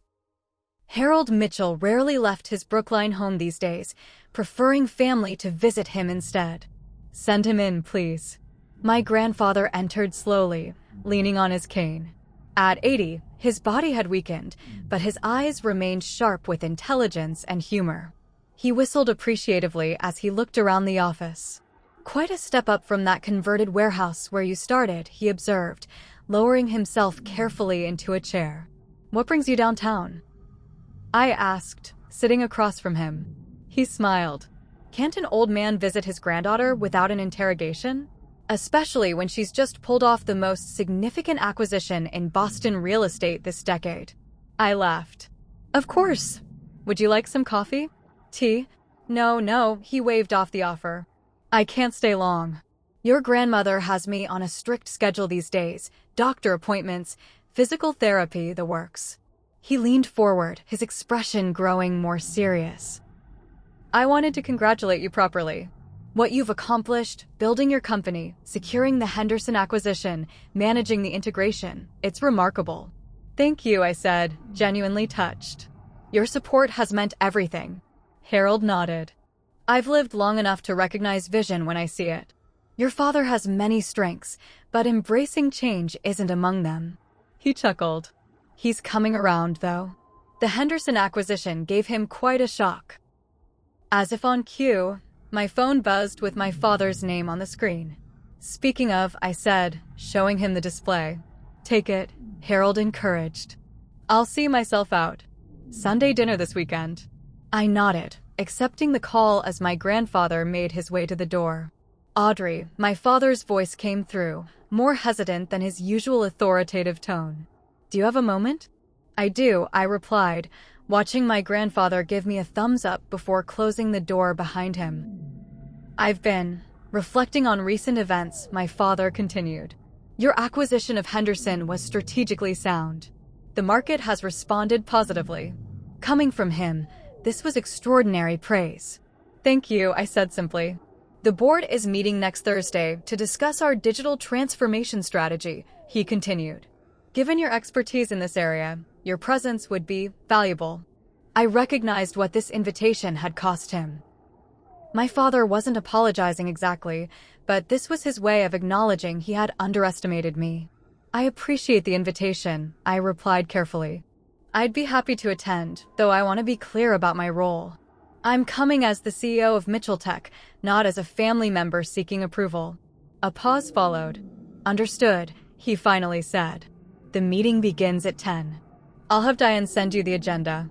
Harold Mitchell rarely left his Brookline home these days, preferring family to visit him instead. "Send him in, please." My grandfather entered slowly, leaning on his cane. At 80, his body had weakened, but his eyes remained sharp with intelligence and humor. He whistled appreciatively as he looked around the office. "Quite a step up from that converted warehouse where you started," he observed, lowering himself carefully into a chair. "What brings you downtown?" I asked, sitting across from him. He smiled. "Can't an old man visit his granddaughter without an interrogation? Especially when she's just pulled off the most significant acquisition in Boston real estate this decade." I laughed. "Of course. Would you like some coffee? Tea?" No, he waved off the offer. "I can't stay long. Your grandmother has me on a strict schedule these days, doctor appointments, physical therapy, the works." He leaned forward, his expression growing more serious. "I wanted to congratulate you properly. What you've accomplished, building your company, securing the Henderson acquisition, managing the integration, it's remarkable." "Thank you," I said, genuinely touched. "Your support has meant everything." Harold nodded. "I've lived long enough to recognize vision when I see it. Your father has many strengths, but embracing change isn't among them." He chuckled. "He's coming around, though." The Henderson acquisition gave him quite a shock. As if on cue, my phone buzzed with my father's name on the screen. "Speaking of," I said, showing him the display. "Take it," Harold encouraged. "I'll see myself out. Sunday dinner this weekend." I nodded, accepting the call as my grandfather made his way to the door. "Audrey," my father's voice came through, more hesitant than his usual authoritative tone. "Do you have a moment?" "I do," I replied, watching my grandfather give me a thumbs up before closing the door behind him. "I've been reflecting on recent events," my father continued. "Your acquisition of Henderson was strategically sound. The market has responded positively." Coming from him, this was extraordinary praise. "Thank you," I said simply. "The board is meeting next Thursday to discuss our digital transformation strategy," he continued. "Given your expertise in this area, your presence would be valuable." I recognized what this invitation had cost him. My father wasn't apologizing exactly, but this was his way of acknowledging he had underestimated me. "I appreciate the invitation," I replied carefully. "I'd be happy to attend, though I want to be clear about my role. I'm coming as the CEO of Mitchell Tech, not as a family member seeking approval." A pause followed. "Understood," he finally said. "The meeting begins at 10. I'll have Diane send you the agenda."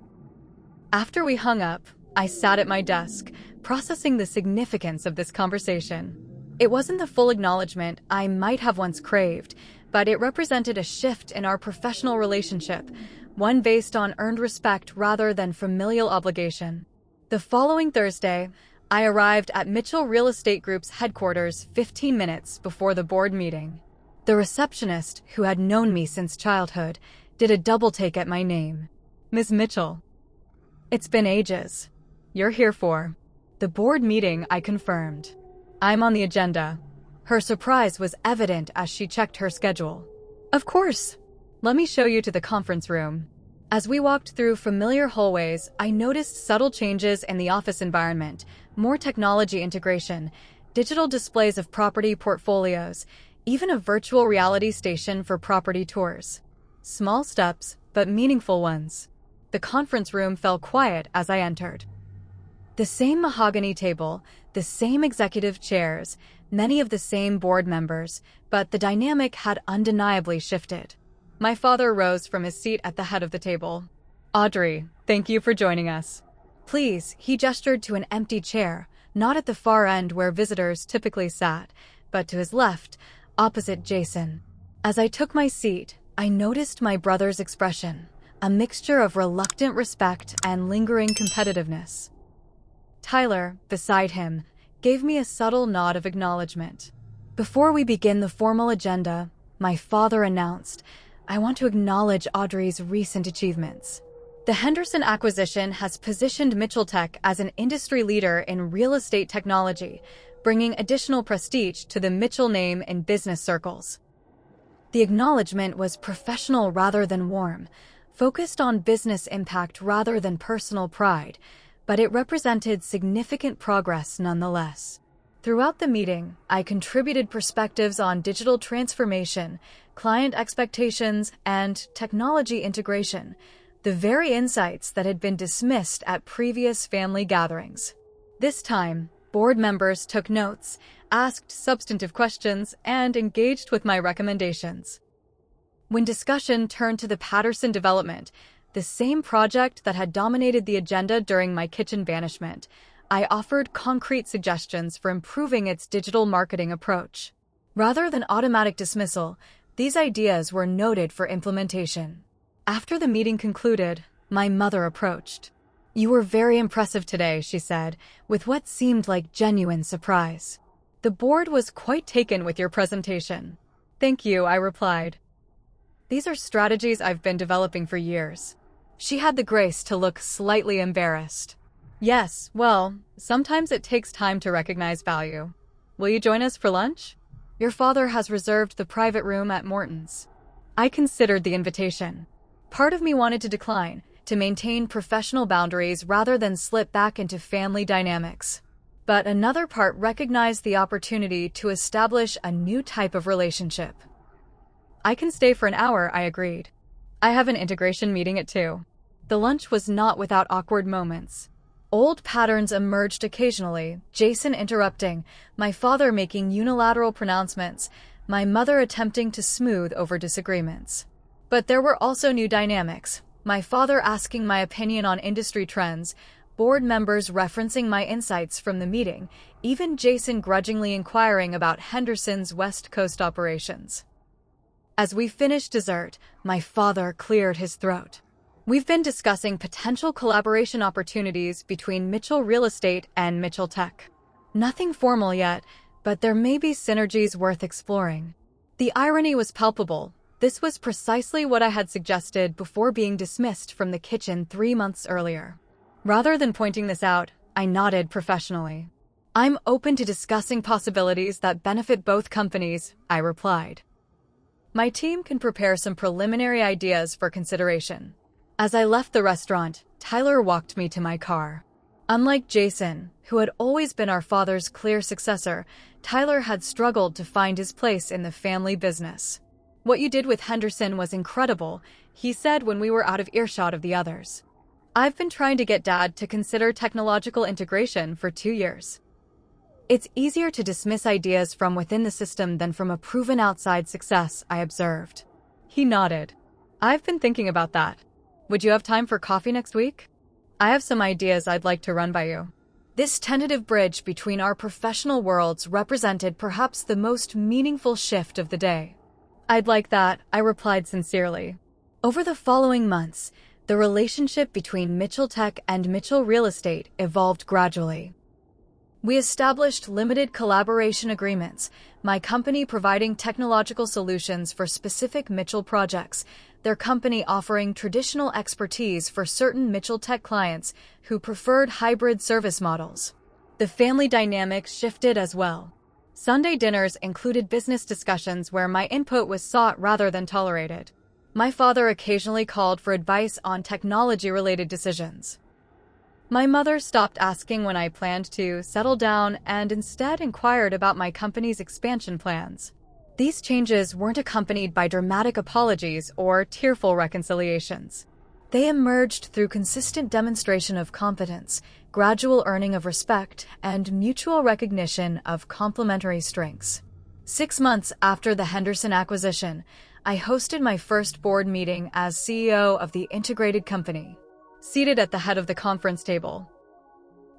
After we hung up, I sat at my desk, processing the significance of this conversation. It wasn't the full acknowledgement I might have once craved, but it represented a shift in our professional relationship, one based on earned respect rather than familial obligation. The following Thursday, I arrived at Mitchell Real Estate Group's headquarters 15 minutes before the board meeting. The receptionist, who had known me since childhood, did a double-take at my name. "Ms. Mitchell." "It's been ages." "You're here for the board meeting," I confirmed. "I'm on the agenda." Her surprise was evident as she checked her schedule. "Of course. Let me show you to the conference room." As we walked through familiar hallways, I noticed subtle changes in the office environment, more technology integration, digital displays of property portfolios, even a virtual reality station for property tours. Small steps, but meaningful ones. The conference room fell quiet as I entered. The same mahogany table, the same executive chairs, many of the same board members, but the dynamic had undeniably shifted. My father rose from his seat at the head of the table. "Audrey, thank you for joining us." "Please," he gestured to an empty chair, not at the far end where visitors typically sat, but to his left, opposite Jason. As I took my seat, I noticed my brother's expression, a mixture of reluctant respect and lingering competitiveness. Tyler, beside him, gave me a subtle nod of acknowledgement. Before we begin the formal agenda, my father announced, "I want to acknowledge Audrey's recent achievements." The Henderson acquisition has positioned Mitchell Tech as an industry leader in real estate technology, bringing additional prestige to the Mitchell name in business circles. The acknowledgement was professional rather than warm, focused on business impact rather than personal pride, but it represented significant progress nonetheless. Throughout the meeting, I contributed perspectives on digital transformation, client expectations, and technology integration, the very insights that had been dismissed at previous family gatherings. This time, board members took notes, asked substantive questions, and engaged with my recommendations. When discussion turned to the Patterson development, the same project that had dominated the agenda during my kitchen banishment, I offered concrete suggestions for improving its digital marketing approach. Rather than automatic dismissal, these ideas were noted for implementation. After the meeting concluded, my mother approached. "You were very impressive today," she said, with what seemed like genuine surprise. "The board was quite taken with your presentation." "Thank you," I replied. "These are strategies I've been developing for years." She had the grace to look slightly embarrassed. "Yes, well, sometimes it takes time to recognize value. Will you join us for lunch? Your father has reserved the private room at Morton's." I considered the invitation. Part of me wanted to decline, to maintain professional boundaries rather than slip back into family dynamics. But another part recognized the opportunity to establish a new type of relationship. "I can stay for an hour," I agreed. "I have an integration meeting at 2. The lunch was not without awkward moments. Old patterns emerged occasionally, Jason interrupting, my father making unilateral pronouncements, my mother attempting to smooth over disagreements. But there were also new dynamics, my father asking my opinion on industry trends, board members referencing my insights from the meeting, even Jason grudgingly inquiring about Henderson's West Coast operations. As we finished dessert, my father cleared his throat. "We've been discussing potential collaboration opportunities between Mitchell Real Estate and Mitchell Tech. Nothing formal yet, but there may be synergies worth exploring." The irony was palpable. This was precisely what I had suggested before being dismissed from the kitchen 3 months earlier. Rather than pointing this out, I nodded professionally. "I'm open to discussing possibilities that benefit both companies," I replied. "My team can prepare some preliminary ideas for consideration." As I left the restaurant, Tyler walked me to my car. Unlike Jason, who had always been our father's clear successor, Tyler had struggled to find his place in the family business. "What you did with Henderson was incredible," he said when we were out of earshot of the others. "I've been trying to get Dad to consider technological integration for 2 years." It's easier to dismiss ideas from within the system than from a proven outside success, I observed. He nodded. "I've been thinking about that. Would you have time for coffee next week? I have some ideas I'd like to run by you." This tentative bridge between our professional worlds represented perhaps the most meaningful shift of the day. "I'd like that," I replied sincerely. Over the following months, the relationship between Mitchell Tech and Mitchell Real Estate evolved gradually. We established limited collaboration agreements, my company providing technological solutions for specific Mitchell projects, their company offering traditional expertise for certain Mitchell Tech clients who preferred hybrid service models. The family dynamics shifted as well. Sunday dinners included business discussions where my input was sought rather than tolerated. My father occasionally called for advice on technology-related decisions. My mother stopped asking when I planned to settle down and instead inquired about my company's expansion plans. These changes weren't accompanied by dramatic apologies or tearful reconciliations. They emerged through consistent demonstration of competence, gradual earning of respect, and mutual recognition of complementary strengths. 6 months after the Henderson acquisition, I hosted my first board meeting as CEO of the integrated company. Seated at the head of the conference table,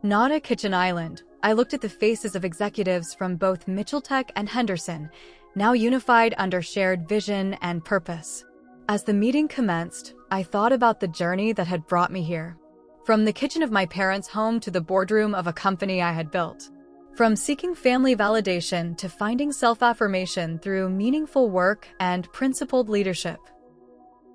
not a kitchen island, I looked at the faces of executives from both Mitchell Tech and Henderson, now unified under shared vision and purpose. As the meeting commenced, I thought about the journey that had brought me here. From the kitchen of my parents' home to the boardroom of a company I had built. From seeking family validation to finding self-affirmation through meaningful work and principled leadership.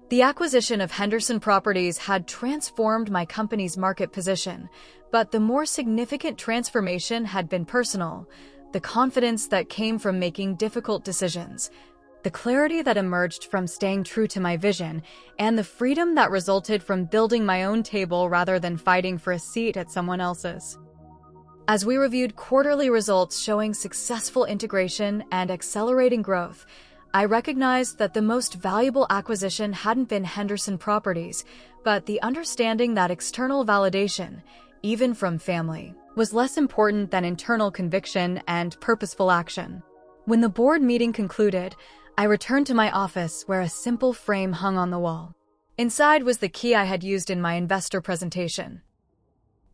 The acquisition of Henderson Properties had transformed my company's market position, but the more significant transformation had been personal, the confidence that came from making difficult decisions, the clarity that emerged from staying true to my vision, and the freedom that resulted from building my own table rather than fighting for a seat at someone else's. As we reviewed quarterly results showing successful integration and accelerating growth, I recognized that the most valuable acquisition hadn't been Henderson Properties, but the understanding that external validation, even from family, was less important than internal conviction and purposeful action. When the board meeting concluded, I returned to my office where a simple frame hung on the wall. Inside was the key I had used in my investor presentation.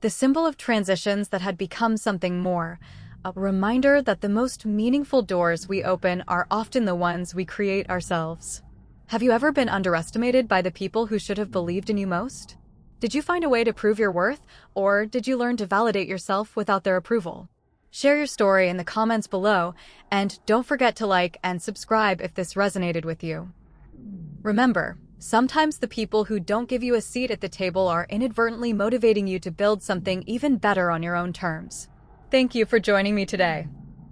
The symbol of transitions that had become something more, a reminder that the most meaningful doors we open are often the ones we create ourselves. Have you ever been underestimated by the people who should have believed in you most? Did you find a way to prove your worth, or did you learn to validate yourself without their approval? Share your story in the comments below, and don't forget to like and subscribe if this resonated with you. Remember, sometimes the people who don't give you a seat at the table are inadvertently motivating you to build something even better on your own terms. Thank you for joining me today.